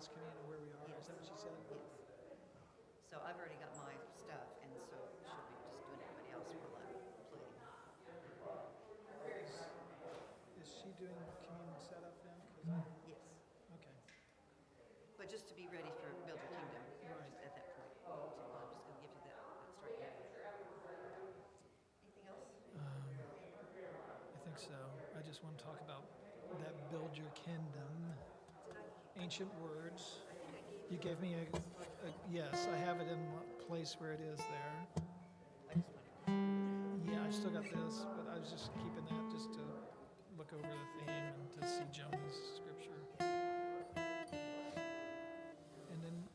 us communion where we are. Is that what she said? Yes. So I've already got my stuff, and so she'll be just doing everybody else while I'm plating. Is she doing communion setup then? 'Cause Yes. okay. But just to be ready for Build Your Kingdom Right. at that point. So I'm just going to give you that start now. Anything else? I think so. I just want to talk about that build your kingdom. Ancient words. I think I gave You gave me a yes, I have it in a place where it is there. I just wanted to. Yeah, I've still got this, but I was just keeping that just to look over the theme and to see Jonah's scripture. And then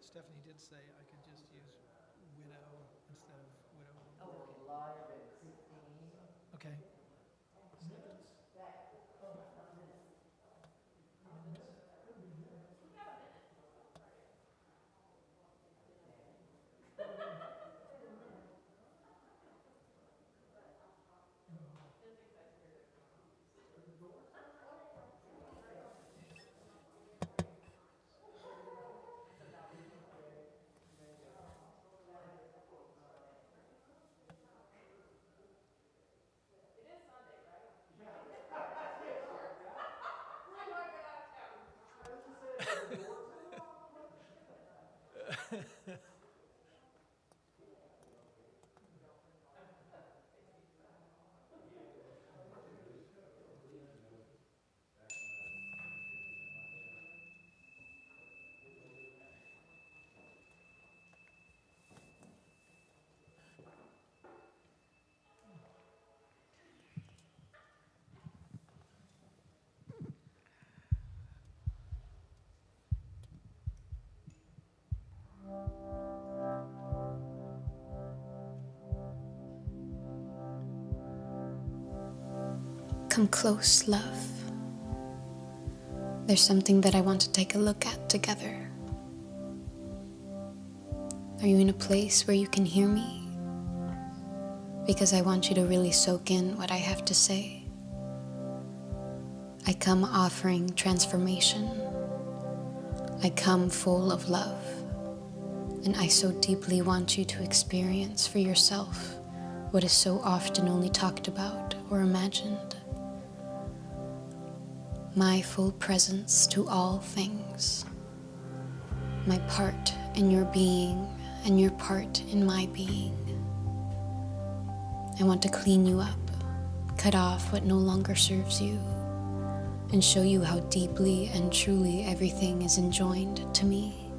Stephanie did say I could just use widow instead of widow. Oh, okay. Okay. Come close, love. There's something that I want to take a look at together. Are you in a place where you can hear me? Because I want you to really soak in what I have to say. I come offering transformation. I come full of love. And I so deeply want you to experience for yourself what is so often only talked about or imagined. My full presence to all things. My part in your being and your part in my being. I want to clean you up, cut off what no longer serves you, and show you how deeply and truly everything is enjoined to me.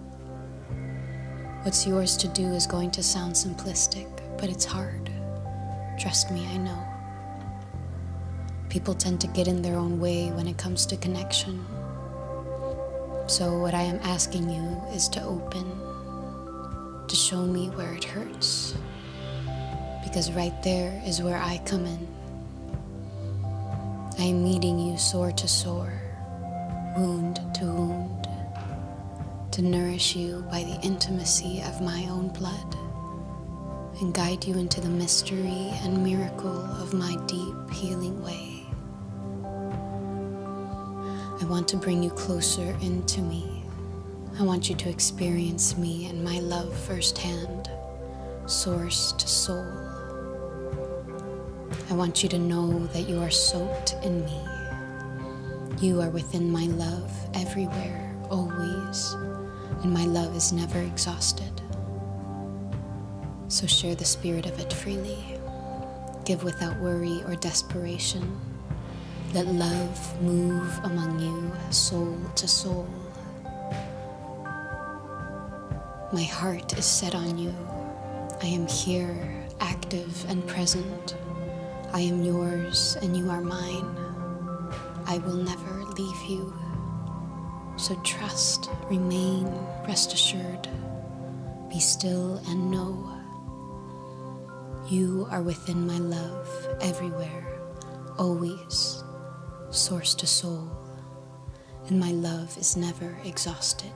What's yours to do is going to sound simplistic, but it's hard. Trust me, I know. People tend to get in their own way when it comes to connection. So what I am asking you is to open, to show me where it hurts. Because right there is where I come in. I am meeting you sore to sore, wound to wound, to nourish you by the intimacy of my own blood and guide you into the mystery and miracle of my deep healing way. I want to bring you closer into me. I want you to experience me and my love firsthand, source to soul. I want you to know that you are soaked in me. You are within my love everywhere, always, and my love is never exhausted. So share the spirit of it freely. Give without worry or desperation. Let love move among you, soul to soul. My heart is set on you. I am here, active and present. I am yours and you are mine. I will never leave you. So trust, remain, rest assured. Be still and know. You are within my love, everywhere, always, source to soul, and my love is never exhausted.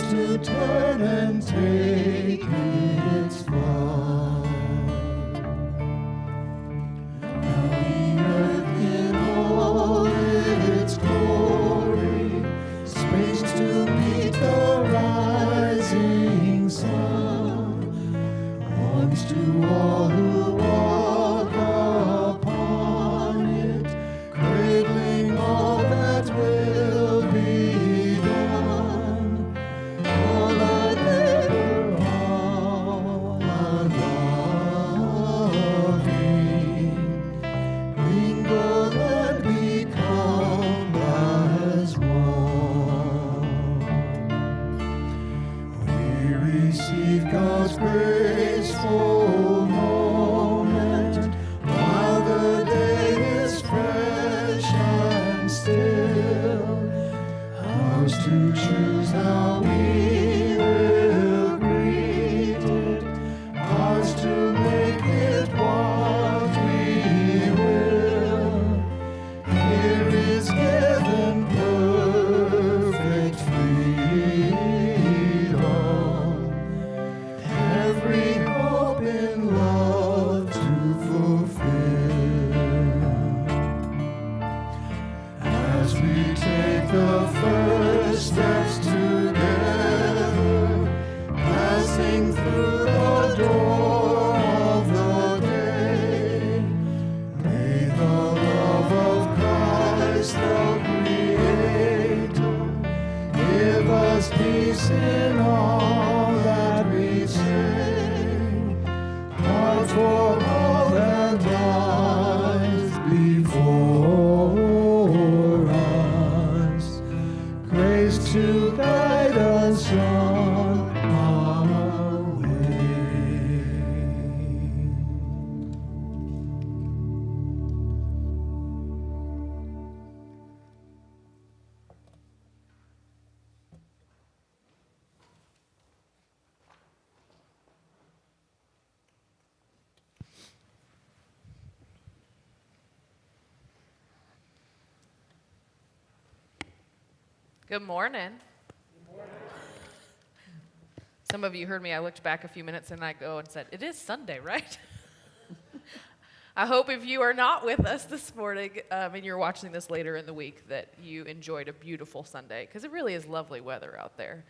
to turn and take its flight. Now the earth in all its glory springs to meet the rising sun, warms to all who walk upon it, cradling all that will be done. All are there, all are loving, mingle and become as one. We receive God's graceful moment while the day is fresh and still. Ours to choose how we will greet it, ours to make it what we will. Here is given perfect freedom, every hope in love to fulfill. As we take the first steps together, passing through the door of the day, may the love of Christ the Creator give us peace in all that we say, heart for all that lies before us, grace to guide us on our way. Good morning. Some of you heard me. I looked back a few minutes and I go and said, it is Sunday, right? I hope if you are not with us this morning and you're watching this later in the week that you enjoyed a beautiful Sunday, because it really is lovely weather out there.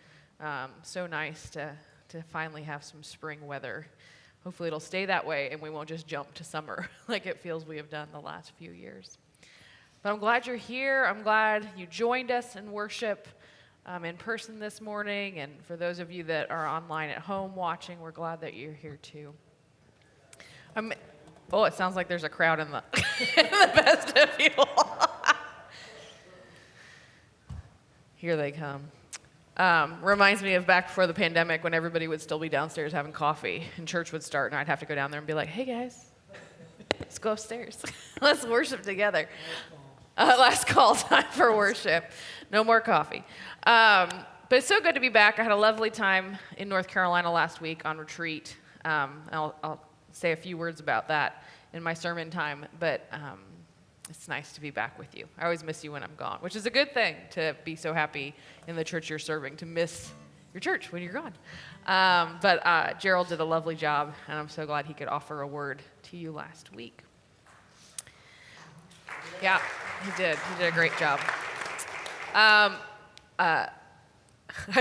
So nice to finally have some spring weather. Hopefully it'll stay that way and we won't just jump to summer like it feels we have done the last few years. But I'm glad you're here. I'm glad you joined us in worship in person this morning. And for those of you that are online at home watching, we're glad that you're here too. Oh, it sounds like there's a crowd in the, in the vestibule. Here they come. Reminds me of back before the pandemic when everybody would still be downstairs having coffee and church would start and I'd have to go down there and be like, hey guys, let's go upstairs. Let's worship together. Last call time for worship. No more coffee. But it's so good to be back. I had a lovely time in North Carolina last week on retreat. I'll say a few words about that in my sermon time, but it's nice to be back with you. I always miss you when I'm gone, which is a good thing, to be so happy in the church you're serving, to miss your church when you're gone. But Gerald did a lovely job, and I'm so glad he could offer a word to you last week. Yeah, he did. He did a great job. I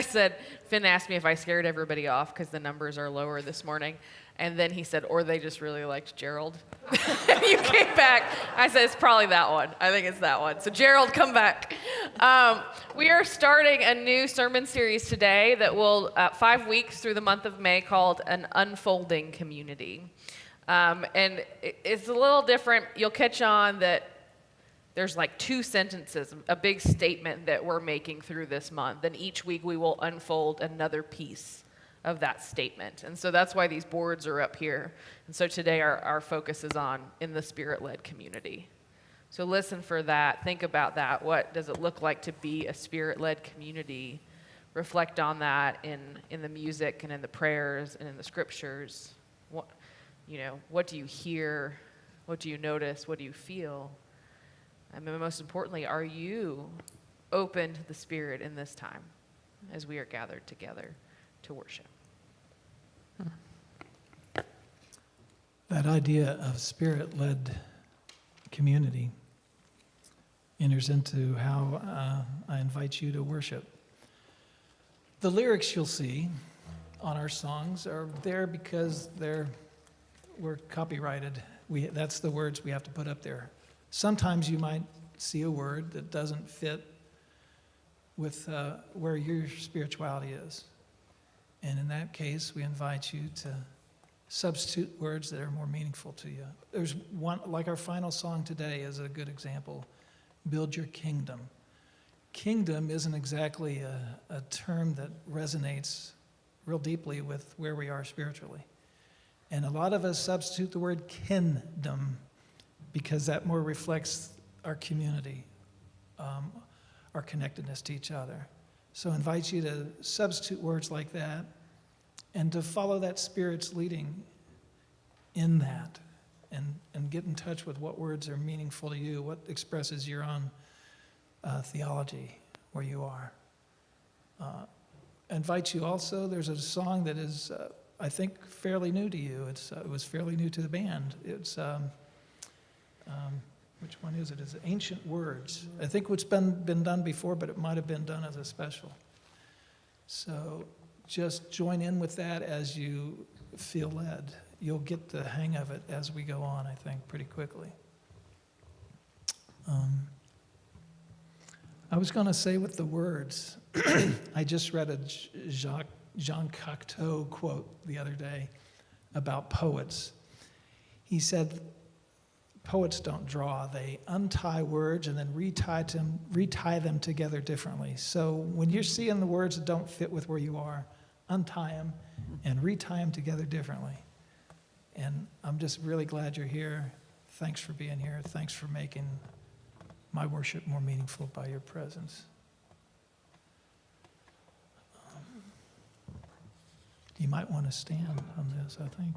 said, Finn asked me if I scared everybody off because the numbers are lower this morning. And then he said, or they just really liked Gerald. You came back. I said, it's probably that one. I think it's that one. So Gerald, come back. We are starting a new sermon series today that will, 5 weeks through the month of May, called An Unfolding Community. And it's a little different. You'll catch on that there's like 2 sentences, a big statement that we're making through this month. And each week we will unfold another piece of that statement. And so that's why these boards are up here. And so today our focus is on in the Spirit-led community. So listen for that. Think about that. What does it look like to be a Spirit-led community? Reflect on that in the music and in the prayers and in the scriptures. What do you hear? What do you notice? What do you feel? And most importantly, are you open to the Spirit in this time? as we are gathered together to worship. That idea of spirit-led community enters into how I invite you to worship. The lyrics you'll see on our songs are there because we're copyrighted. That's the words we have to put up there. Sometimes you might see a word that doesn't fit with where your spirituality is. And in that case, we invite you to substitute words that are more meaningful to you. There's one, like our final song today is a good example, Build Your Kingdom. Kingdom isn't exactly a term that resonates real deeply with where we are spiritually. And a lot of us substitute the word kingdom because that more reflects our community, our connectedness to each other. So I invite you to substitute words like that and to follow that Spirit's leading in that and get in touch with what words are meaningful to you, what expresses your own theology where you are. I invite you also, there's a song that is, I think, fairly new to you. It was fairly new to the band. It's, which one is it? It's Ancient Words. I think it's been done before, but it might have been done as a special. So just join in with that as you feel led. You'll get the hang of it as we go on, I think, pretty quickly. I was going to say with the words, I just read a Jean Cocteau quote the other day about poets. He said, poets don't draw, they untie words and then retie them together differently. So when you're seeing the words that don't fit with where you are, untie them and retie them together differently. And I'm just really glad you're here. Thanks for being here. Thanks for making my worship more meaningful by your presence. You might want to stand on this, I think.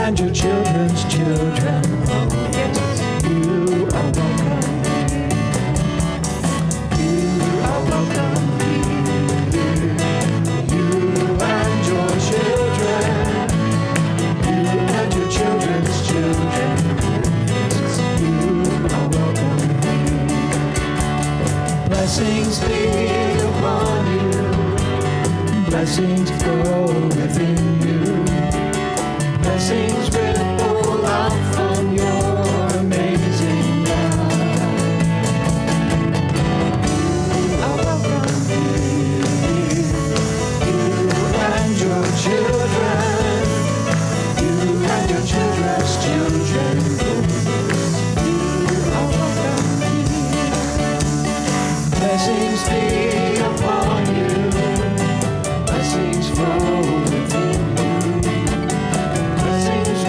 And your children's children, oh yes, you are welcome. You are welcome here. You and your children, you and your children's children, yes, you are welcome here. Blessings be upon you, blessings flow within you. Blessings ripple out from your amazing love. I welcome you and your children, you and your children's children. You are welcome here. Blessings be upon you, blessings flow within you. Blessings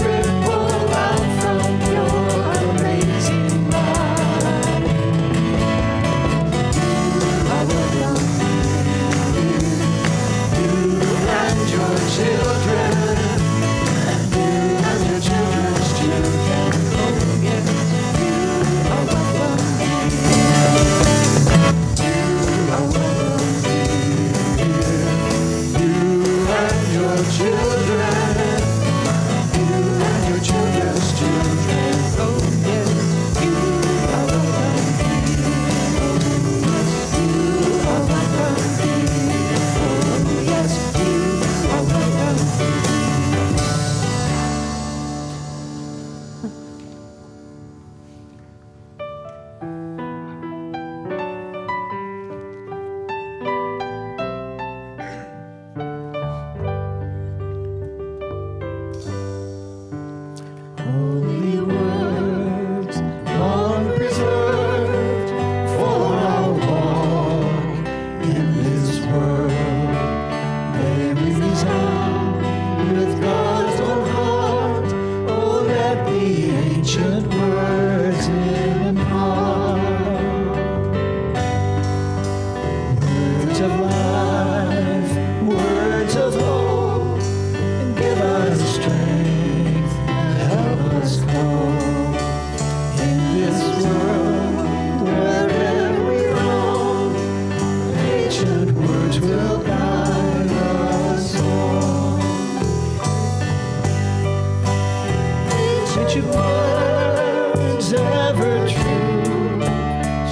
ancient words ever true,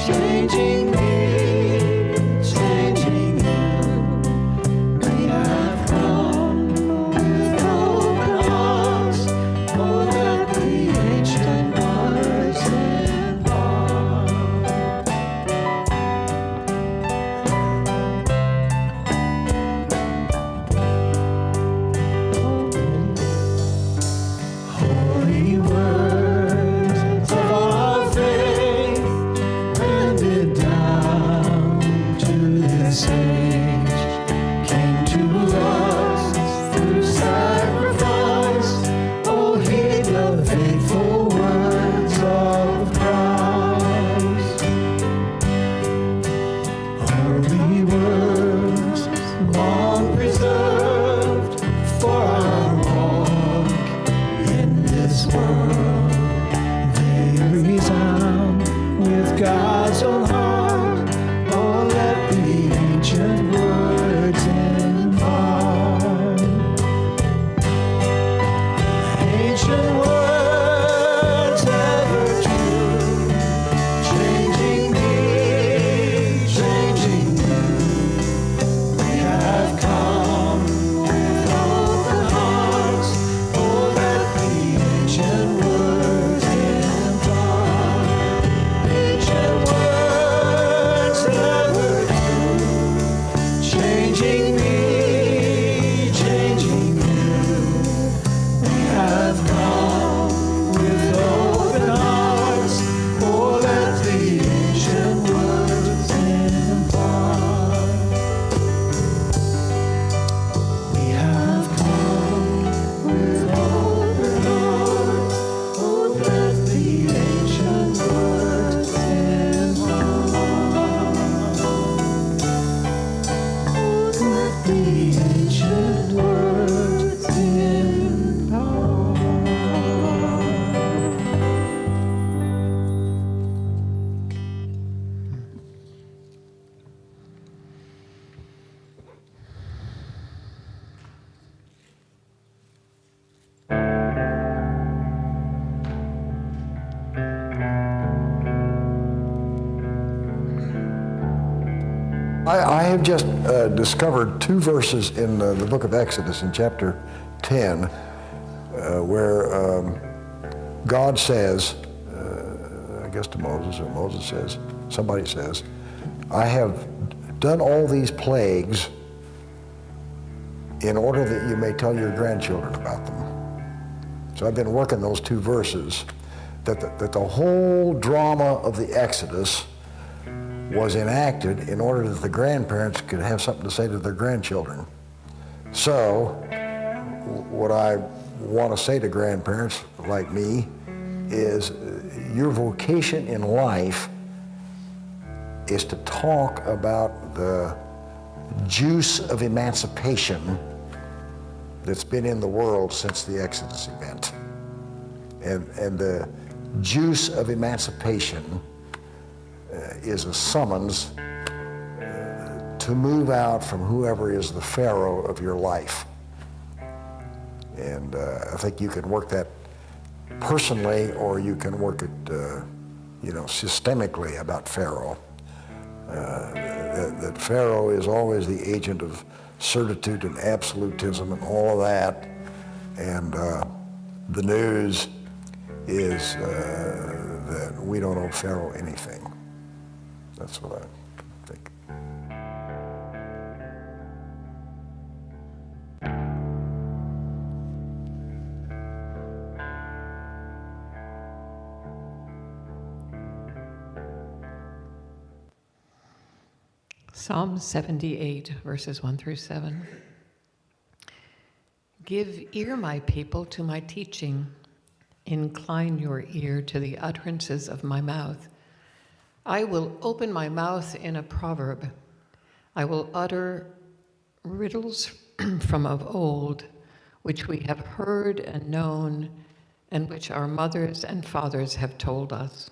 changing me, changing you. We have come with open arms, oh, let the ancient words impart. Holy words of our faith, handed down to this age, came to us through sacrifice. Oh, heed the faithful words of Christ. Holy words, long preserved for our walk in this world, they resound with God's own heart. Oh, let the ancient words impart. Ancient words ever true, changing me, changing you. We have come with open hearts. Oh, let the ancient words impart. Ancient words ever true, changing me, changing you. We have come with open hearts. Oh, let the ancient words impart. We have come with open hearts. Oh, let the ancient words impart. Oh, let the ancient words impart. I have just discovered two verses in the book of Exodus in chapter 10 where God says, I guess to Moses, or Moses says, somebody says, I have done all these plagues in order that you may tell your grandchildren about them. So I've been working those two verses, that the whole drama of the Exodus was enacted in order that the grandparents could have something to say to their grandchildren. So, what I want to say to grandparents like me is your vocation in life is to talk about the juice of emancipation that's been in the world since the Exodus event. And the juice of emancipation is a summons to move out from whoever is the Pharaoh of your life. And I think you can work that personally, or you can work it, systemically about Pharaoh. That Pharaoh is always the agent of certitude and absolutism and all of that. And the news is that we don't owe Pharaoh anything. That's what I think. Psalm 78, verses 1 through 7. Give ear, my people, to my teaching. Incline your ear to the utterances of my mouth. I will open my mouth in a proverb. I will utter riddles from of old, which we have heard and known, and which our mothers and fathers have told us.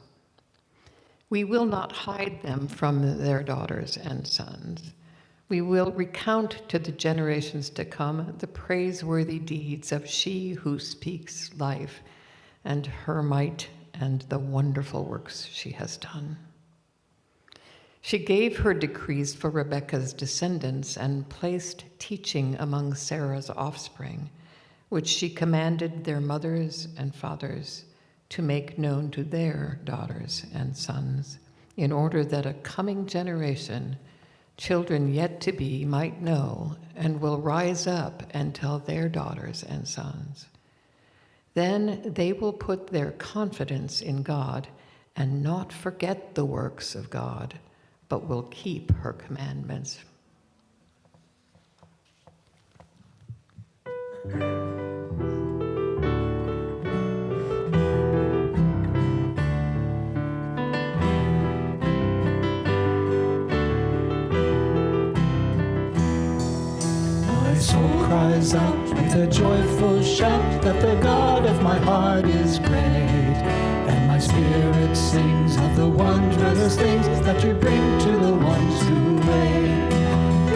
We will not hide them from their daughters and sons. We will recount to the generations to come the praiseworthy deeds of she who speaks life, and her might and the wonderful works she has done. She gave her decrees for Rebekah's descendants and placed teaching among Sarah's offspring, which she commanded their mothers and fathers to make known to their daughters and sons, in order that a coming generation, children yet to be, might know and will rise up and tell their daughters and sons. Then they will put their confidence in God and not forget the works of God, but will keep her commandments. My soul cries out with a joyful shout that the God of my heart is great, and my spirit sings of the wondrous things that you bring to the ones who wait.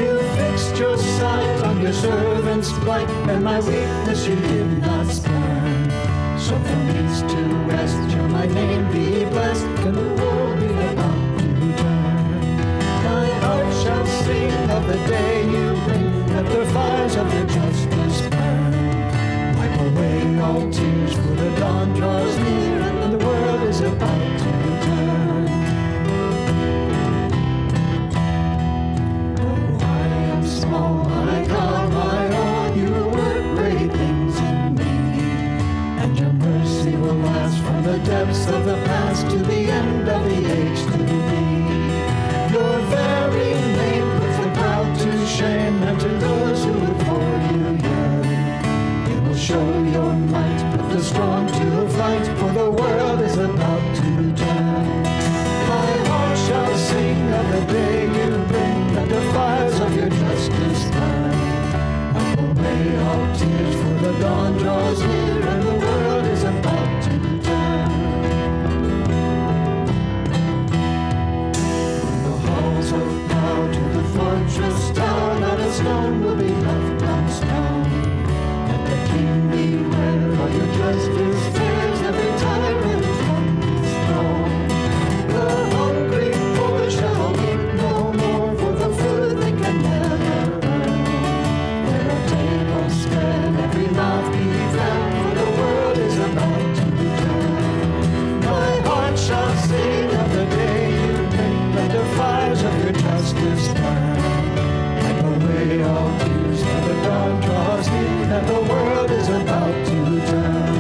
You fixed your sight on your servant's plight, and my weakness you did not spurn. So from east to west shall my name be blessed, and the world be about to turn. My heart shall sing of the day you bring, that the fires of your justice burn. Wipe away all tears, for the dawn draws near, and the world is about to turn. Oh, I am small, my God, my all, you work great things in me, and your mercy will last from the depths of the past to the end of the age to be. Your very name puts the proud to shame, and to those who would for you yearn. It will show your might, put the strong to flight, for the world is about to turn. My heart shall sing of the day you bring, that the fires of your justice burn. Wipe away all tears, for the dawn draws near, and the world is about to turn. Halls of power to the fortress tower, not a stone will be left unstoned. Let the king beware of your justice fears, every tyrant from his throne. The hungry poor shall eat no more, for the food they can never earn. There are tables spread, every mouth be fed, for the world is about to turn. My heart shall sing of the day you bring, let the fires of your justice burn. Wipe away all tears, for the dawn draws near, and the world is about to turn.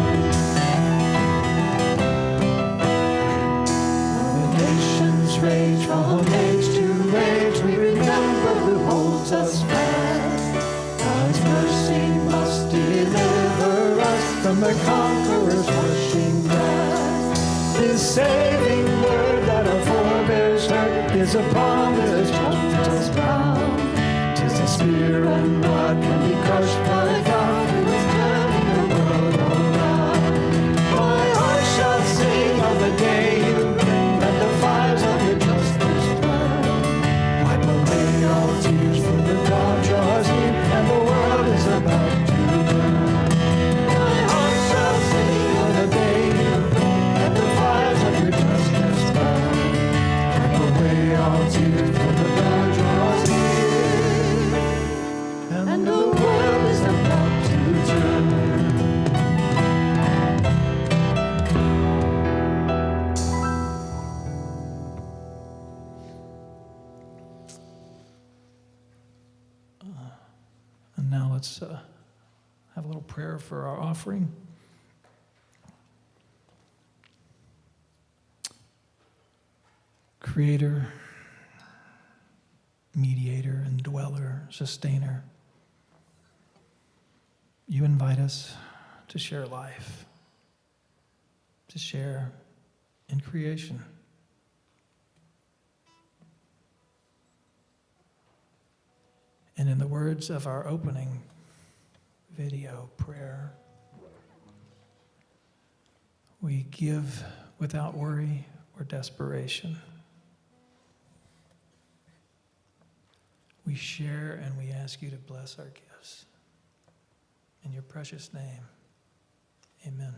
The nations rage from age to age, we remember who holds us fast. God's mercy must deliver us from the conqueror's rushing wrath. This saving word that our forebears heard is a promise just as bound. 'Tis the spear and rod can be crushed by God, who is turning the world around. My heart shall sing of the day you bring, that the fires of your justice burn. Wipe away all tears, for the dawn draws near, and the world is about to turn. My heart shall sing of the day you bring, that the fires of your justice burn. Wipe away all tears, for the dawn draws near, and the world is about to turn. And now let's have a little prayer for our offering. Creator, mediator, and dweller, sustainer, you invite us to share life, to share in creation. And in the words of our opening video prayer, we give without worry or desperation. We share and we ask you to bless our gifts. In your precious name, amen.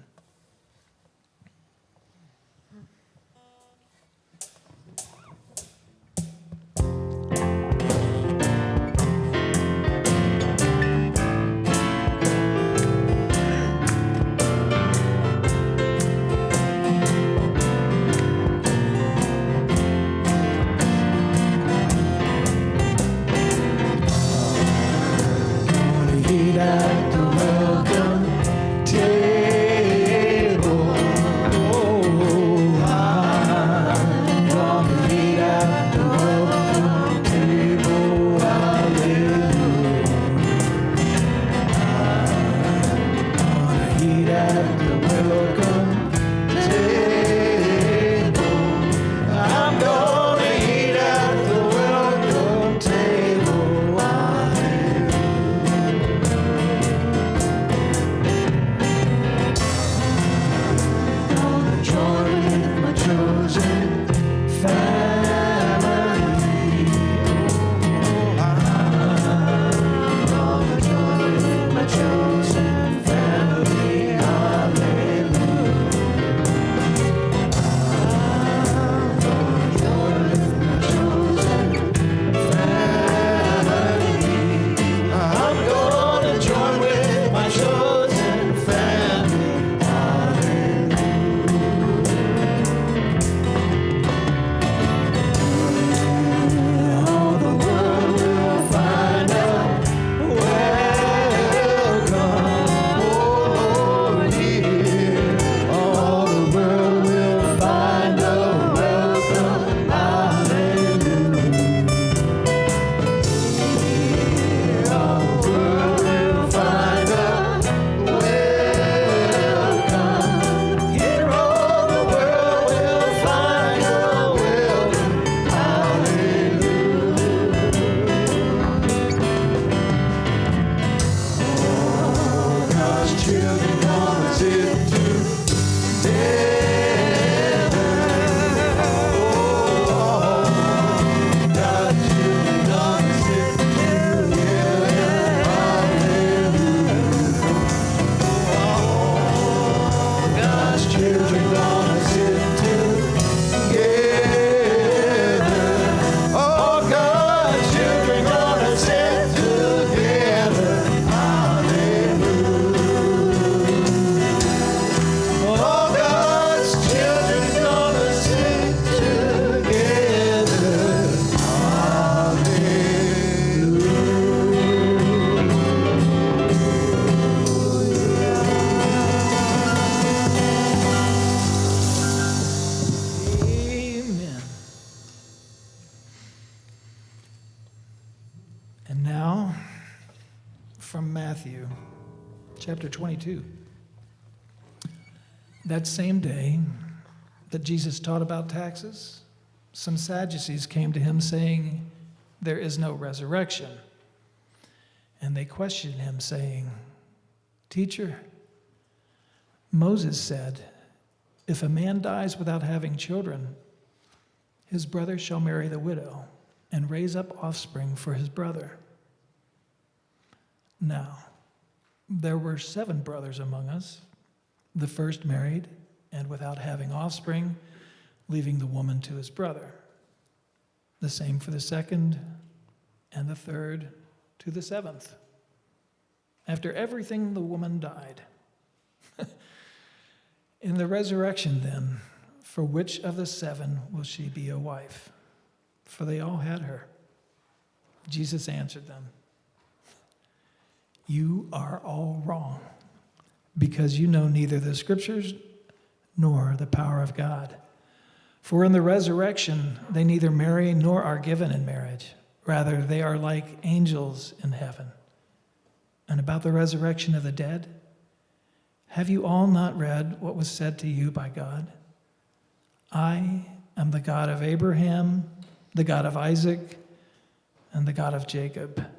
Matthew chapter 22. That same day that Jesus taught about taxes, some Sadducees came to him saying, "There is no resurrection." And they questioned him, saying, "Teacher, Moses said, if a man dies without having children, his brother shall marry the widow and raise up offspring for his brother. Now, there were 7 brothers among us. The first married, and without having offspring, leaving the woman to his brother. The same for the second, and the third to the 7th. After everything, the woman died. In the resurrection, then, for which of the 7 will she be a wife? For they all had her." Jesus answered them, "You are all wrong, because you know neither the Scriptures nor the power of God. For in the resurrection, they neither marry nor are given in marriage. Rather, they are like angels in heaven. And about the resurrection of the dead, have you all not read what was said to you by God? I am the God of Abraham, the God of Isaac, and the God of Jacob."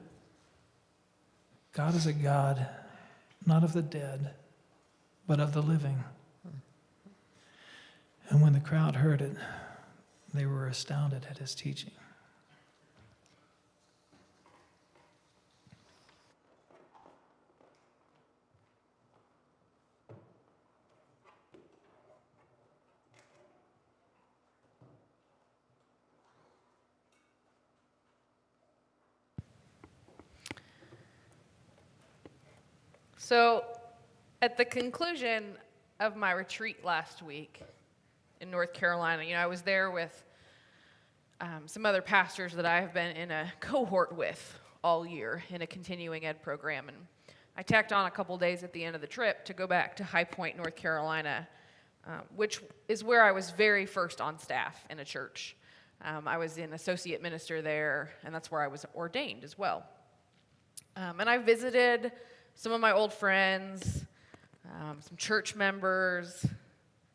God is a God not of the dead, but of the living. And when the crowd heard it, they were astounded at his teaching. So, at the conclusion of my retreat last week in North Carolina, I was there with some other pastors that I have been in a cohort with all year in a continuing ed program. And I tacked on a couple days at the end of the trip to go back to High Point, North Carolina, which is where I was very first on staff in a church. I was an associate minister there, and that's where I was ordained as well. And I visited some of my old friends, some church members,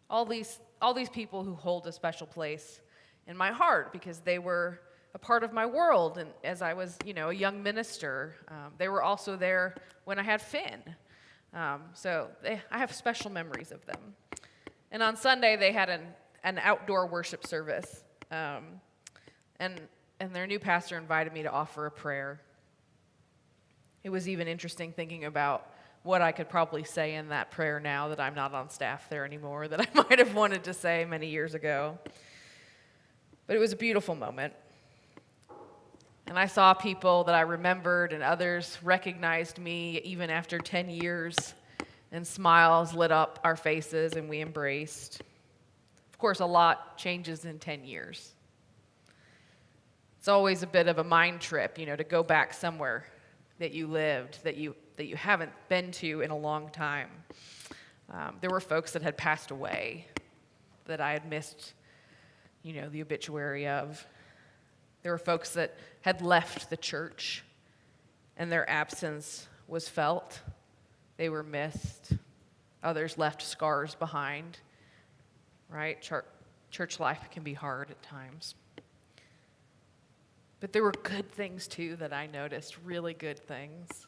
all these people who hold a special place in my heart because they were a part of my world. And as I was, a young minister, they were also there when I had Finn. So I have special memories of them. And on Sunday, they had an outdoor worship service. And their new pastor invited me to offer a prayer. It was even interesting thinking about what I could probably say in that prayer now that I'm not on staff there anymore, that I might have wanted to say many years ago. But it was a beautiful moment. And I saw people that I remembered, and others recognized me even after 10 years, and smiles lit up our faces, and we embraced. Of course, a lot changes in 10 years. It's always a bit of a mind trip, to go back somewhere that you lived, that you haven't been to in a long time. There were folks that had passed away that I had missed, the obituary of. There were folks that had left the church, and their absence was felt. They were missed. Others left scars behind, right? Church life can be hard at times. But there were good things, too, that I noticed, really good things.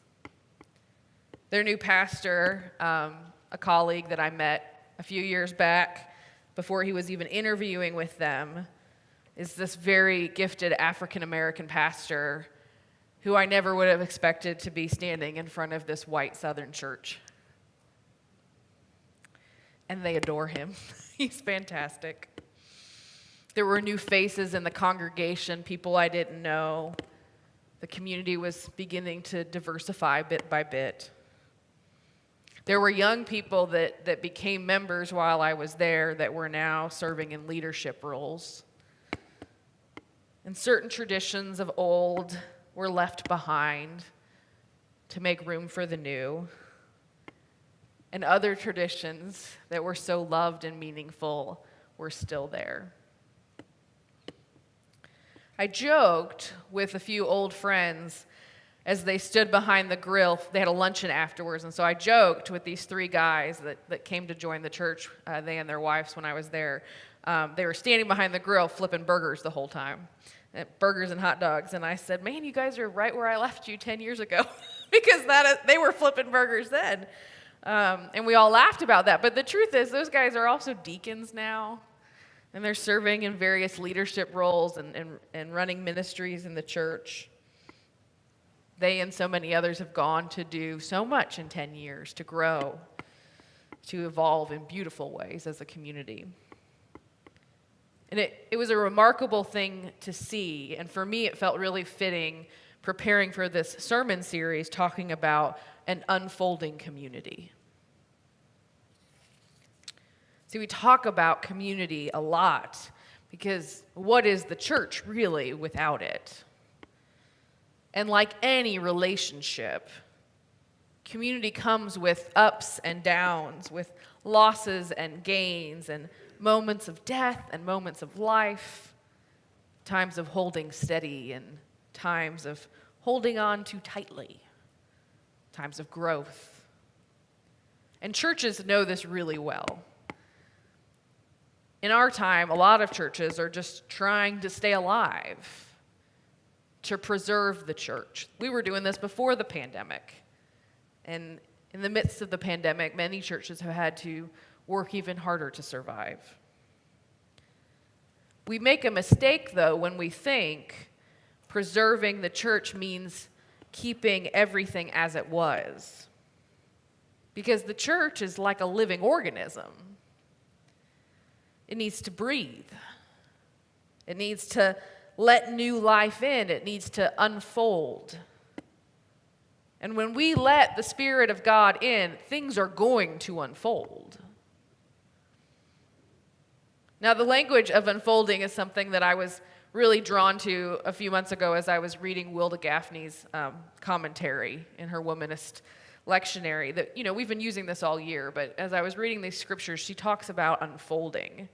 Their new pastor, a colleague that I met a few years back before he was even interviewing with them, is this very gifted African-American pastor who I never would have expected to be standing in front of this white Southern church. And they adore him. He's fantastic. There were new faces in the congregation, people I didn't know. The community was beginning to diversify bit by bit. There were young people that became members while I was there that were now serving in leadership roles. And certain traditions of old were left behind to make room for the new. And other traditions that were so loved and meaningful were still there. I joked with a few old friends as they stood behind the grill. They had a luncheon afterwards, and so I joked with these 3 guys that came to join the church, they and their wives when I was there. They were standing behind the grill flipping burgers the whole time, burgers and hot dogs, and I said, man, you guys are right where I left you 10 years ago, because they were flipping burgers then. And we all laughed about that, but the truth is those guys are also deacons now, and they're serving in various leadership roles and running ministries in the church. They and so many others have gone to do so much in 10 years to grow, to evolve in beautiful ways as a community. And it was a remarkable thing to see, and for me it felt really fitting preparing for this sermon series talking about an unfolding community. See, we talk about community a lot because what is the church really without it? And like any relationship, community comes with ups and downs, with losses and gains, and moments of death and moments of life, times of holding steady and times of holding on too tightly, times of growth. And churches know this really well. In our time, a lot of churches are just trying to stay alive, to preserve the church. We were doing this before the pandemic. And in the midst of the pandemic, many churches have had to work even harder to survive. We make a mistake, though, when we think preserving the church means keeping everything as it was. Because the church is like a living organism. It needs to breathe. It needs to let new life in. It needs to unfold. And when we let the Spirit of God in, things are going to unfold. Now, the language of unfolding is something that I was really drawn to a few months ago as I was reading Wilda Gaffney's commentary in her Womanist lectionary. That, we've been using this all year, but as I was reading these scriptures, she talks about unfolding.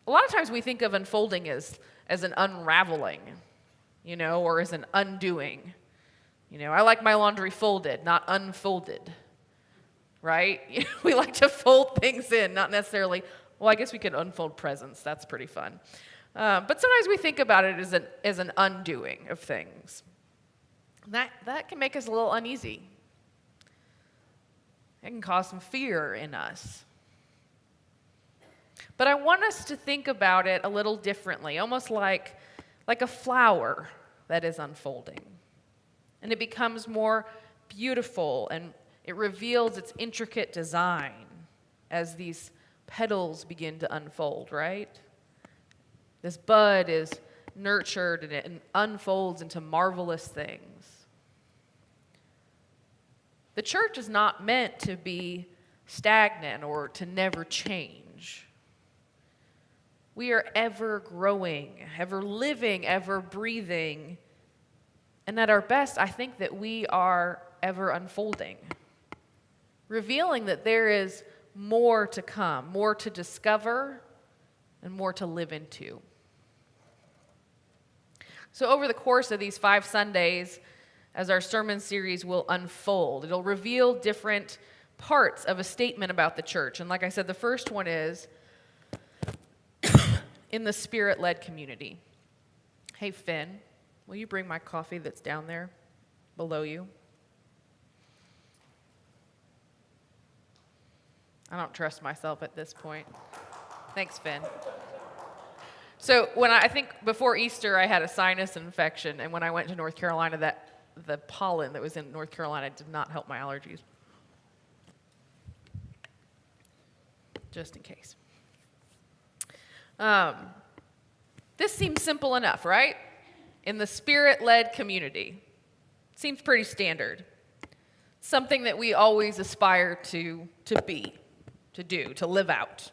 A lot of times we think of unfolding as an unraveling, or as an undoing. I like my laundry folded, not unfolded, right? We like to fold things in, not necessarily, well, I guess we could unfold presents. That's pretty fun. But sometimes we think about it as an undoing of things. That can make us a little uneasy. It can cause some fear in us. But I want us to think about it a little differently, almost like a flower that is unfolding. And it becomes more beautiful, and it reveals its intricate design as these petals begin to unfold, right? This bud is nurtured and it unfolds into marvelous things. The church is not meant to be stagnant or to never change. We are ever growing, ever living, ever breathing. And at our best, I think that we are ever unfolding, revealing that there is more to come, more to discover, and more to live into. So over the course of these 5 Sundays, as our sermon series will unfold, it'll reveal different parts of a statement about the church. And like I said, the first one is in the Spirit-led community. Hey, Finn, will you bring my coffee that's down there below you? I don't trust myself at this point. Thanks, Finn. So I think before Easter, I had a sinus infection, and when I went to North Carolina, the pollen that was in North Carolina did not help my allergies. Just in case. This seems simple enough, right? In the Spirit-led community. Seems pretty standard. Something that we always aspire to be, to do, to live out.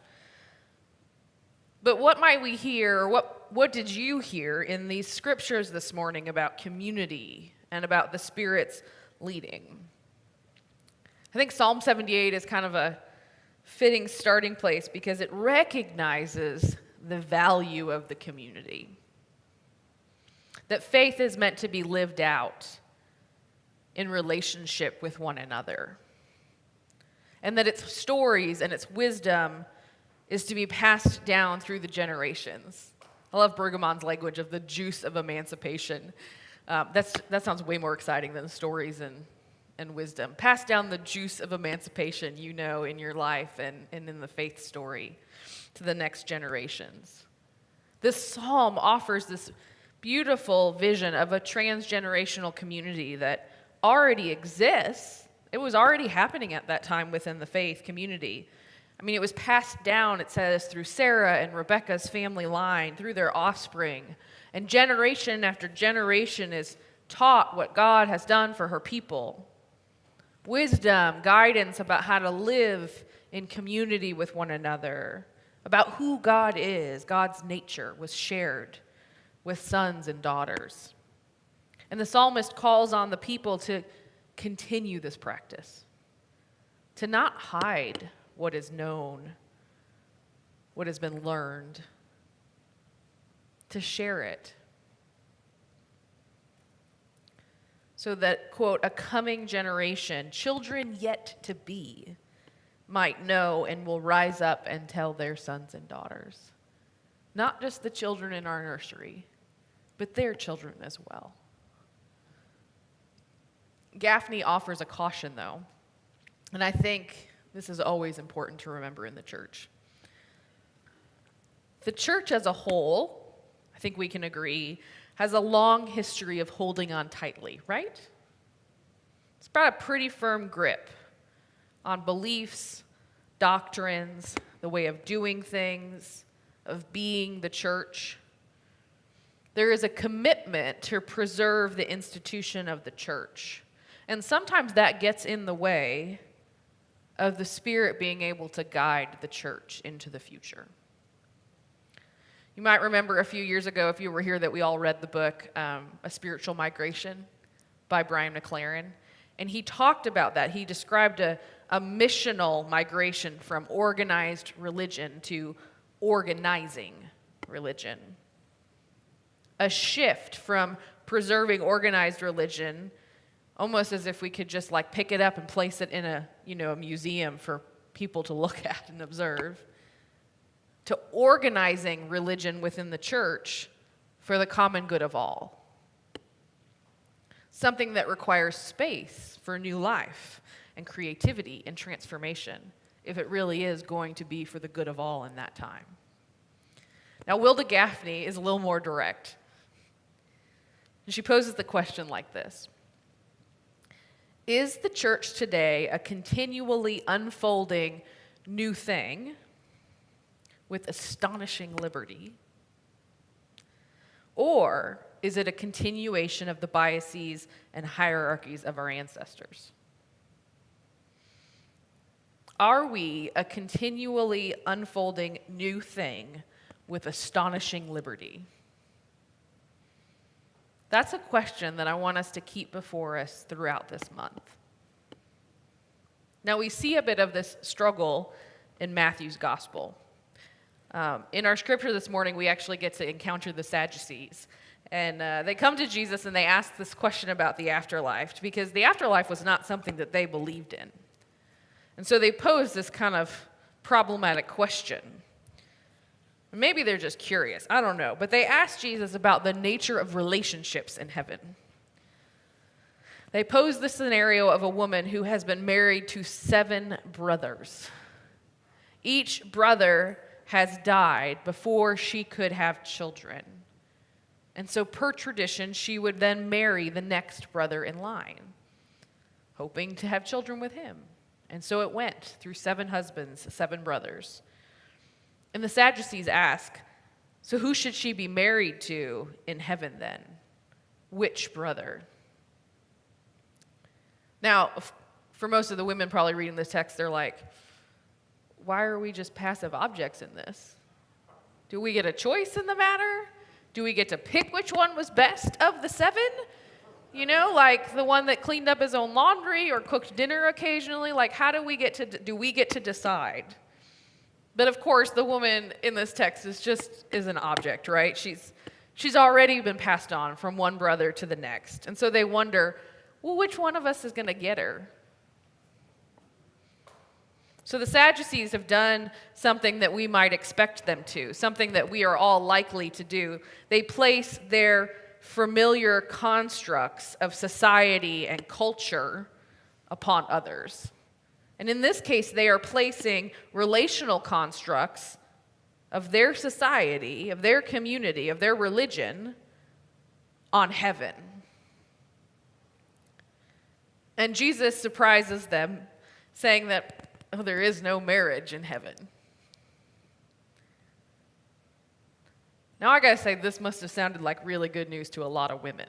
But what might we hear, or what did you hear in these scriptures this morning about community and about the Spirit's leading? I think Psalm 78 is kind of a fitting starting place because it recognizes the value of the community. That faith is meant to be lived out, in relationship with one another. And that its stories and its wisdom is to be passed down through the generations. I love Bergamon's language of the juice of emancipation. That sounds way more exciting than stories and wisdom. Pass down the juice of emancipation you know in your life and in the faith story to the next generations. This psalm offers this beautiful vision of a transgenerational community that already exists. It was already happening at that time within the faith community. I mean, it was passed down, it says, through Sarah and Rebekah's family line, through their offspring. And generation after generation is taught what God has done for her people. Wisdom, guidance about how to live in community with one another, about who God is, God's nature was shared with sons and daughters. And the psalmist calls on the people to continue this practice, to not hide what is known, what has been learned, to share it. So that, quote, a coming generation, children yet to be, might know and will rise up and tell their sons and daughters. Not just the children in our nursery, but their children as well. Gaffney offers a caution, though, and I think this is always important to remember in the church. The church as a whole, I think we can agree, has a long history of holding on tightly, right? It's got a pretty firm grip on beliefs, doctrines, the way of doing things, of being the church. There is a commitment to preserve the institution of the church. And sometimes that gets in the way of the Spirit being able to guide the church into the future. You might remember a few years ago, if you were here, that we all read the book, A Spiritual Migration by Brian McLaren. And he talked about that. He described a missional migration from organized religion to organizing religion. A shift from preserving organized religion, almost as if we could just like pick it up and place it in a museum for people to look at and observe, to organizing religion within the church for the common good of all. Something that requires space for new life and creativity and transformation, if it really is going to be for the good of all in that time. Now, Wilda Gaffney is a little more direct. And she poses the question like this: is the church today a continually unfolding new thing with astonishing liberty? Or is it a continuation of the biases and hierarchies of our ancestors? Are we a continually unfolding new thing with astonishing liberty? That's a question that I want us to keep before us throughout this month. Now, we see a bit of this struggle in Matthew's gospel. In our scripture this morning, we actually get to encounter the Sadducees. And they come to Jesus and they ask this question about the afterlife, because the afterlife was not something that they believed in. And so they pose this kind of problematic question. Maybe they're just curious, I don't know. But they ask Jesus about the nature of relationships in heaven. They pose the scenario of a woman who has been married to 7 brothers. Each brother has died before she could have children. And so per tradition, she would then marry the next brother in line, hoping to have children with him. And so it went through 7 husbands, 7 brothers. And the Sadducees ask, so who should she be married to in heaven then? Which brother? Now, for most of the women probably reading this text, they're like, why are we just passive objects in this? Do we get a choice in the matter? Do we get to pick which one was best of the 7? You know, like the one that cleaned up his own laundry or cooked dinner occasionally? Like, how do we get to decide? But of course, the woman in this text is an object, right? She's already been passed on from one brother to the next. And so they wonder, well, which one of us is going to get her? So the Sadducees have done something that we might expect them to, something that we are all likely to do. They place their familiar constructs of society and culture upon others. And in this case, they are placing relational constructs of their society, of their community, of their religion on heaven. And Jesus surprises them, saying that, oh, there is no marriage in heaven. Now, I gotta say, this must have sounded like really good news to a lot of women.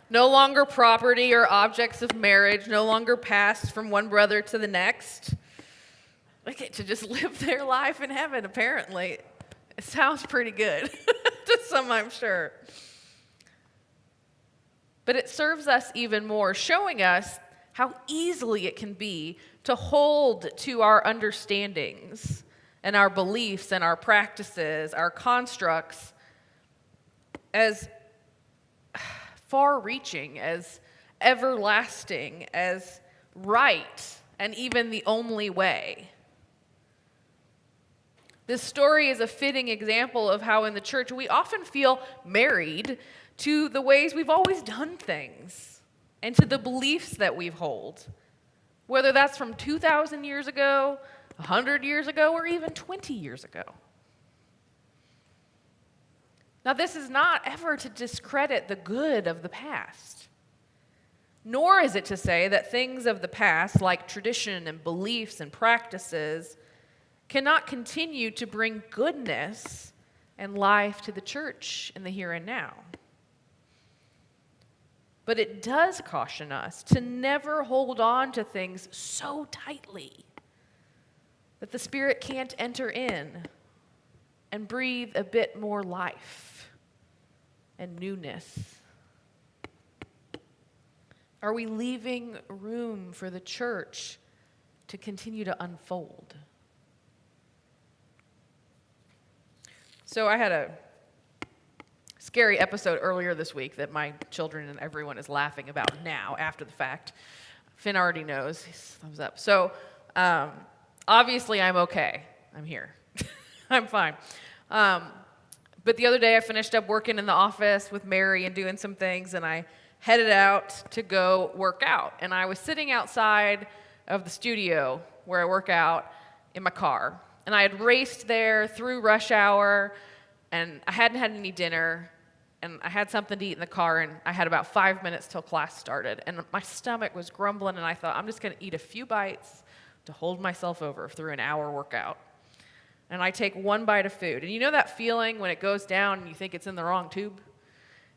No longer property or objects of marriage, no longer passed from one brother to the next. They get to just live their life in heaven, apparently. It sounds pretty good to some, I'm sure. But it serves us even more, showing us how easily it can be to hold to our understandings and our beliefs and our practices, our constructs, as far-reaching, as everlasting, as right, and even the only way. This story is a fitting example of how in the church we often feel married to the ways we've always done things and to the beliefs that we hold, whether that's from 2,000 years ago, 100 years ago, or even 20 years ago. Now, this is not ever to discredit the good of the past, nor is it to say that things of the past, like tradition and beliefs and practices, cannot continue to bring goodness and life to the church in the here and now. But it does caution us to never hold on to things so tightly that the Spirit can't enter in and breathe a bit more life and newness. Are we leaving room for the church to continue to unfold? So I had a scary episode earlier this week that my children and everyone is laughing about now, after the fact. Finn already knows. He's thumbs up. So obviously I'm okay. I'm here. I'm fine. But the other day I finished up working in the office with Mary and doing some things, and I headed out to go work out. And I was sitting outside of the studio where I work out in my car. And I had raced there through rush hour, and I hadn't had any dinner, and I had something to eat in the car, and I had about 5 minutes till class started. And my stomach was grumbling, and I thought, I'm just going to eat a few bites to hold myself over through an hour workout. And I take one bite of food. And you know that feeling when it goes down and you think it's in the wrong tube?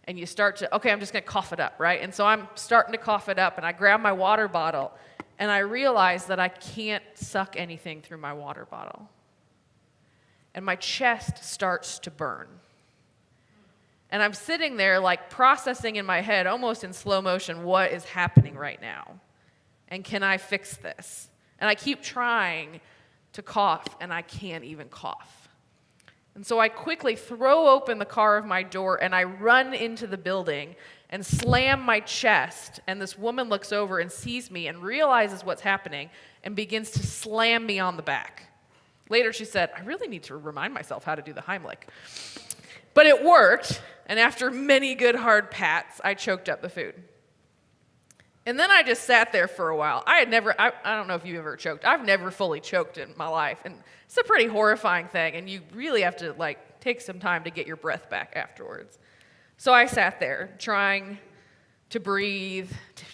And you start to, okay, I'm just going to cough it up, right? And so I'm starting to cough it up, and I grab my water bottle, and I realize that I can't suck anything through my water bottle. And my chest starts to burn. And I'm sitting there like processing in my head, almost in slow motion, what is happening right now? And can I fix this? And I keep trying to cough, and I can't even cough. And so I quickly throw open the car of my door, and I run into the building and slam my chest. And this woman looks over and sees me and realizes what's happening and begins to slam me on the back. Later, she said, I really need to remind myself how to do the Heimlich. But it worked, and after many good hard pats, I choked up the food. And then I just sat there for a while. I don't know if you've ever choked. I've never fully choked in my life, and it's a pretty horrifying thing, and you really have to take some time to get your breath back afterwards. So I sat there trying to breathe,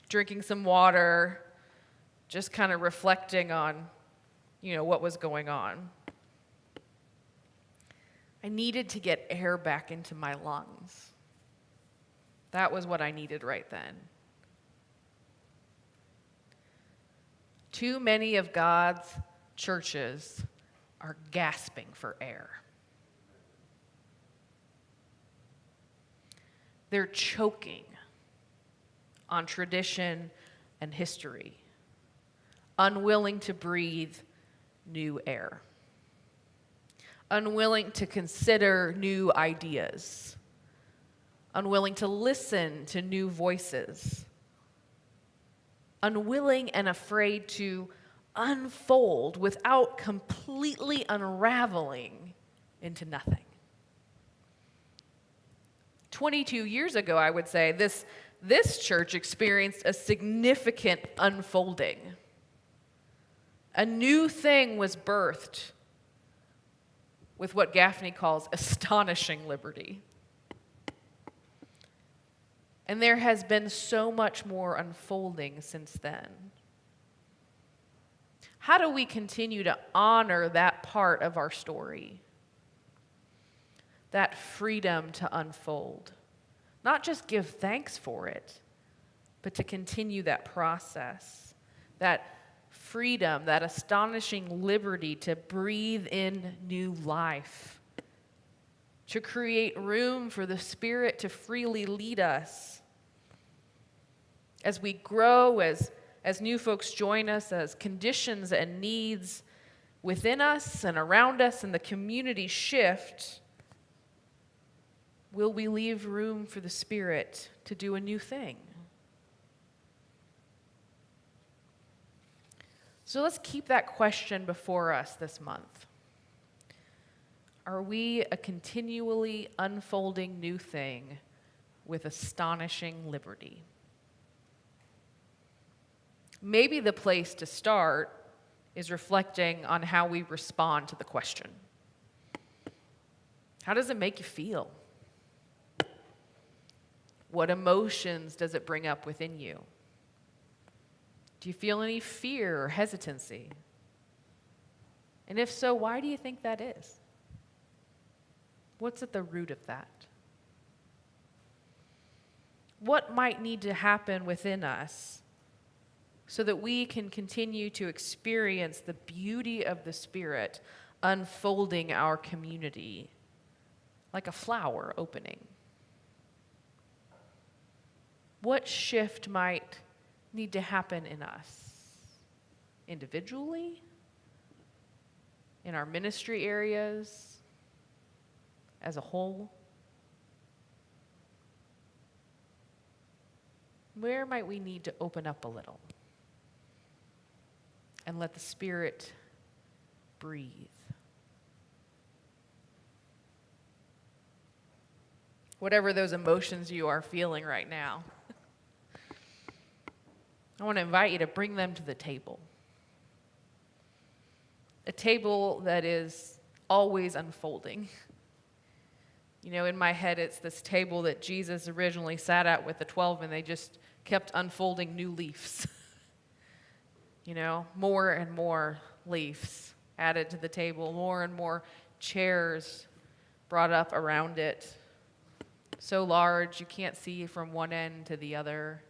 drinking some water, just kind of reflecting on what was going on. I needed to get air back into my lungs. That was what I needed right then. Too many of God's churches are gasping for air. They're choking on tradition and history, unwilling to breathe new air, unwilling to consider new ideas, unwilling to listen to new voices, unwilling and afraid to unfold without completely unraveling into nothing. 22 years ago, I would say, this church experienced a significant unfolding. A new thing was birthed with what Gaffney calls astonishing liberty. And there has been so much more unfolding since then. How do we continue to honor that part of our story? That freedom to unfold. Not just give thanks for it, but to continue that process. That freedom, that astonishing liberty to breathe in new life. To create room for the Spirit to freely lead us. As we grow, as new folks join us, as conditions and needs within us and around us and the community shift, will we leave room for the Spirit to do a new thing? So let's keep that question before us this month. Are we a continually unfolding new thing with astonishing liberty? Maybe the place to start is reflecting on how we respond to the question. How does it make you feel? What emotions does it bring up within you? Do you feel any fear or hesitancy? And if so, why do you think that is? What's at the root of that? What might need to happen within us so that we can continue to experience the beauty of the Spirit unfolding our community like a flower opening? What shift might need to happen in us individually, in our ministry areas, as a whole? Where might we need to open up a little and let the Spirit breathe? Whatever those emotions you are feeling right now, I want to invite you to bring them to the table. A table that is always unfolding. You know, in my head, it's this table that Jesus originally sat at with the 12, and they just kept unfolding new leaves. You know, more and more leaves added to the table, more and more chairs brought up around it. So large, you can't see from one end to the other.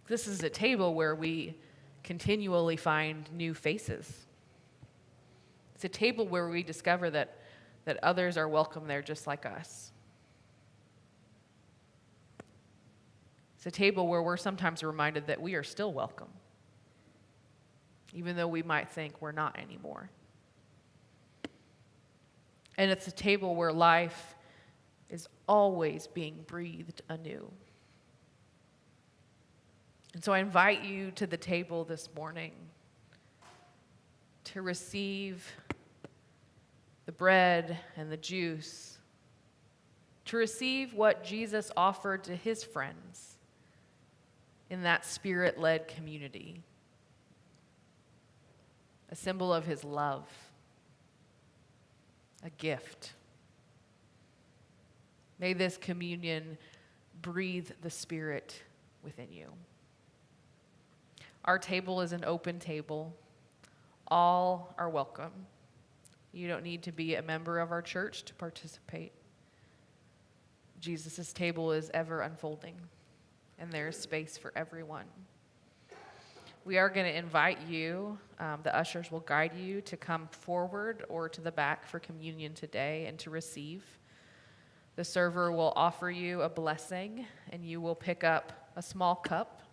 This is a table where we continually find new faces. It's a table where we discover that others are welcome there just like us. It's a table where we're sometimes reminded that we are still welcome, even though we might think we're not anymore. And it's a table where life is always being breathed anew. And so I invite you to the table this morning to receive the bread and the juice, to receive what Jesus offered to his friends in that Spirit-led community, a symbol of his love, a gift. May this communion breathe the Spirit within you. Our table is an open table. All are welcome. You don't need to be a member of our church to participate. Jesus' table is ever unfolding, and there is space for everyone. We are going to invite you, the ushers will guide you to come forward or to the back for communion today and to receive. The server will offer you a blessing, and you will pick up a small cup.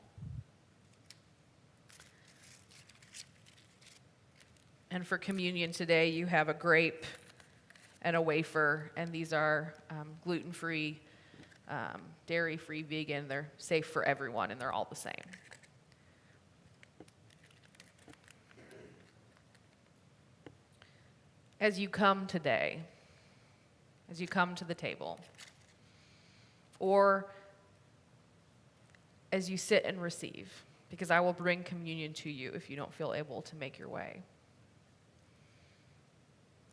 And for communion today, you have a grape and a wafer, and these are gluten-free, dairy-free, vegan. They're safe for everyone, and they're all the same. As you come today, as you come to the table, or as you sit and receive, because I will bring communion to you if you don't feel able to make your way.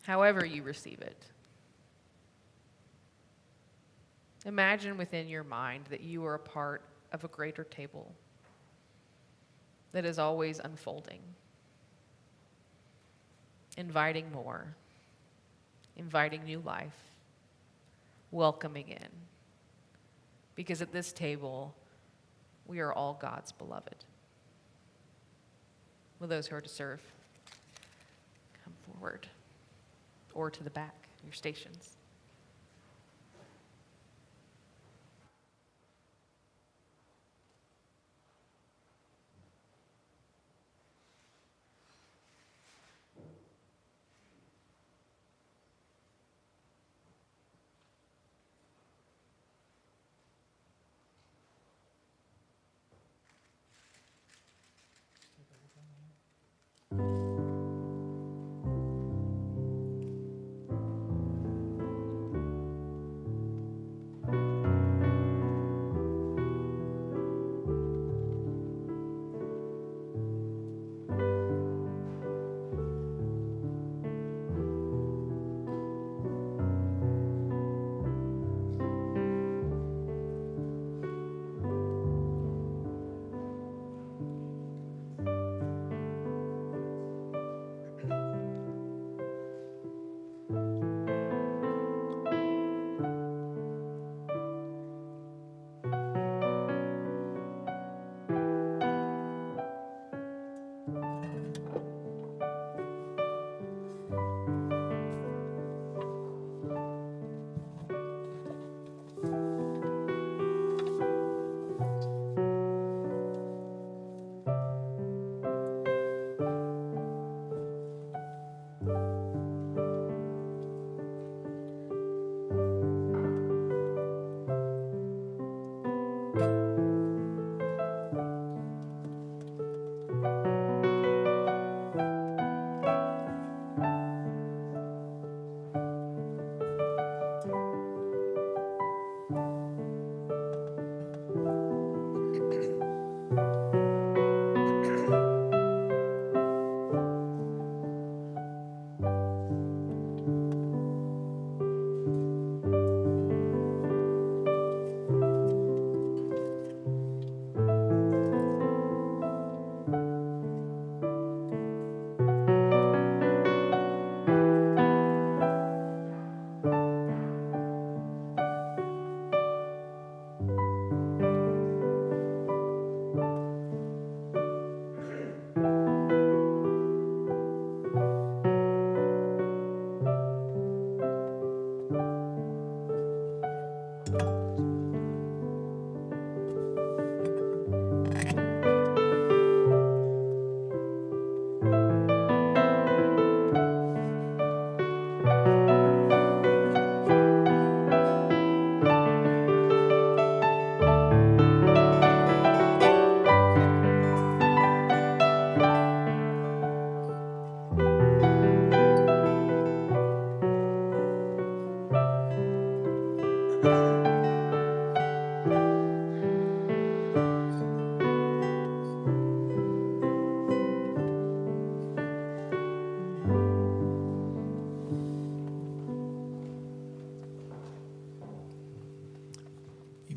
However you receive it, imagine within your mind that you are a part of a greater table that is always unfolding, inviting more, inviting new life, welcoming in. Because at this table, we are all God's beloved. Will those who are to serve come forward or to the back, your stations?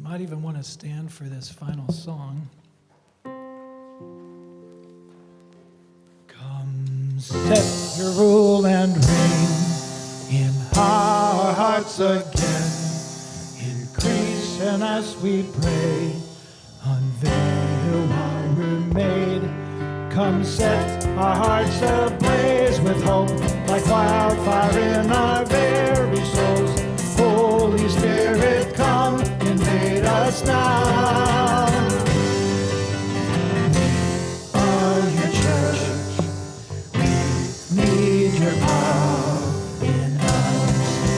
Might even want to stand for this final song. Come set your rule and reign in our hearts again. Increase in us, we pray. Unveil while we're made. Come set our hearts ablaze with hope, like wildfire in our very souls. Holy Spirit, come, invade us now. We are your church. We need your power in us.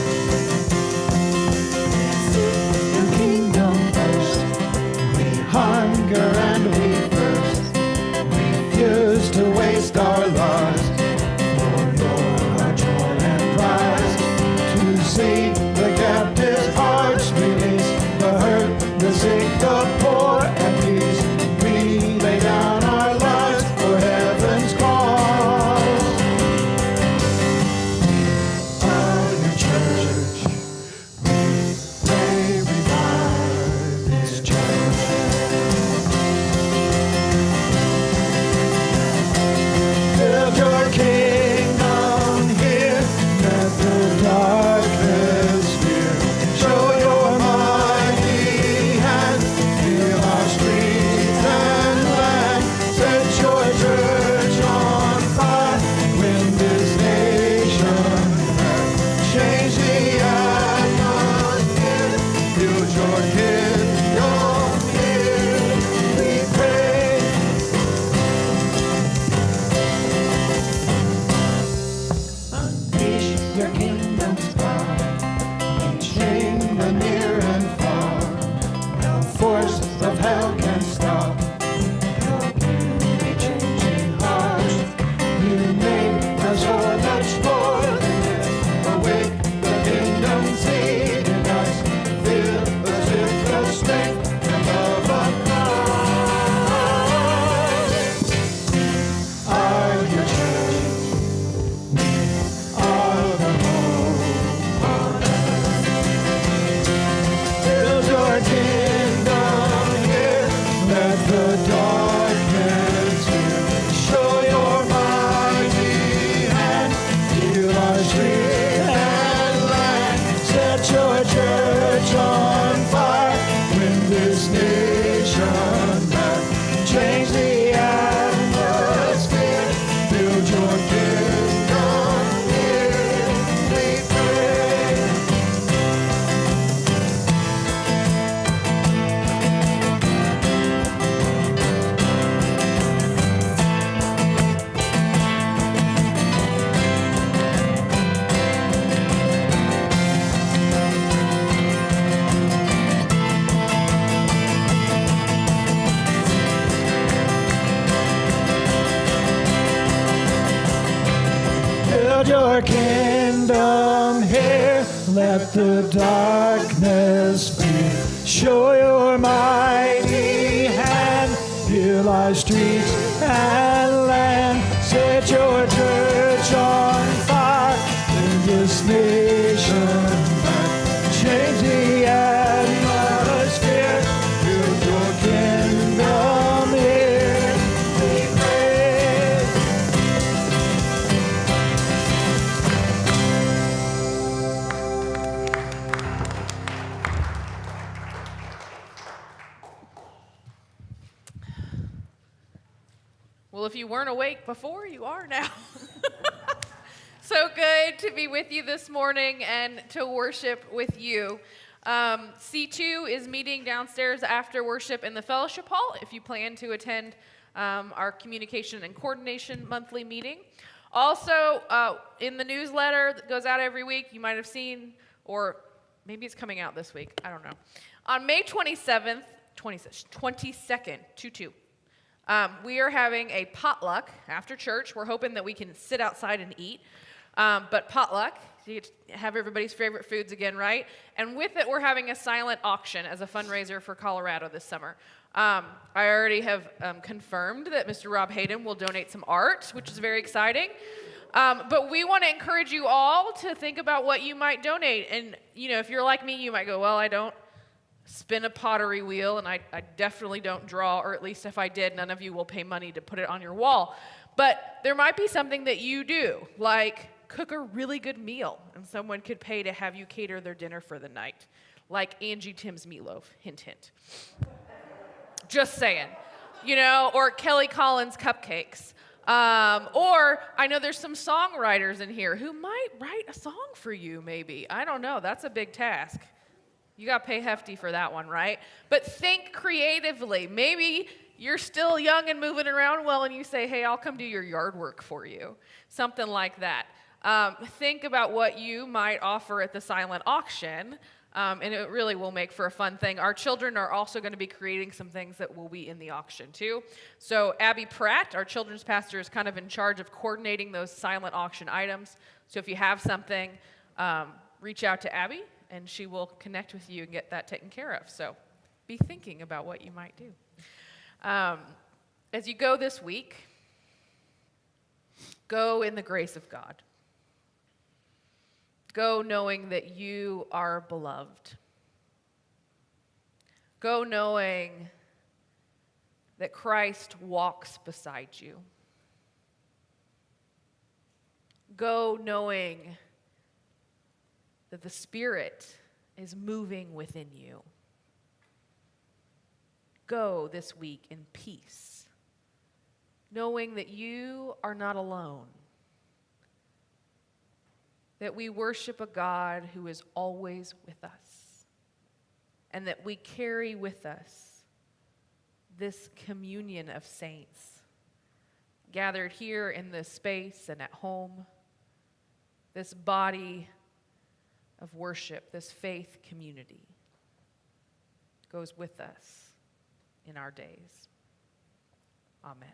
change the atmosphere. Build your kingdom here, we pray. Build your kingdom here, let the darkness flee. Show your mighty hand, heal our streets and land. Set your church on fire in this nation. Change the atmosphere, build your kingdom here, we pray. Well, if you weren't awake before, you are now. So good to be with you this morning and to worship with you. C2 is meeting downstairs after worship in the fellowship hall if you plan to attend our communication and coordination monthly meeting. Also, in the newsletter that goes out every week, you might have seen, or maybe it's coming out this week, I don't know. On May 22nd, 2-2, we are having a potluck after church. We're hoping that we can sit outside and eat. But potluck, you get to have everybody's favorite foods again, right? And with it, we're having a silent auction as a fundraiser for Colorado this summer. I already have confirmed that Mr. Rob Hayden will donate some art, which is very exciting. But we want to encourage you all to think about what you might donate. And, you know, if you're like me, you might go, well, I don't spin a pottery wheel, and I definitely don't draw, or at least if I did, none of you will pay money to put it on your wall. But there might be something that you do, like cook a really good meal, and someone could pay to have you cater their dinner for the night, like Angie Tim's meatloaf, hint, hint. Just saying, you know, or Kelly Collins cupcakes. Or I know there's some songwriters in here who might write a song for you, maybe. I don't know, that's a big task. You got to pay hefty for that one, right? But think creatively. Maybe you're still young and moving around well, and you say, hey, I'll come do your yard work for you. Something like that. Think about what you might offer at the silent auction, and it really will make for a fun thing. Our children are also going to be creating some things that will be in the auction, too. So Abby Pratt, our children's pastor, is kind of in charge of coordinating those silent auction items. So if you have something, reach out to Abby, and she will connect with you and get that taken care of. So be thinking about what you might do. As you go this week, go in the grace of God. Go knowing that you are beloved. Go knowing that Christ walks beside you. Go knowing that the Spirit is moving within you. Go this week in peace, knowing that you are not alone, that we worship a God who is always with us, and that we carry with us this communion of saints gathered here in this space and at home, this body of worship, this faith community goes with us in our days. Amen.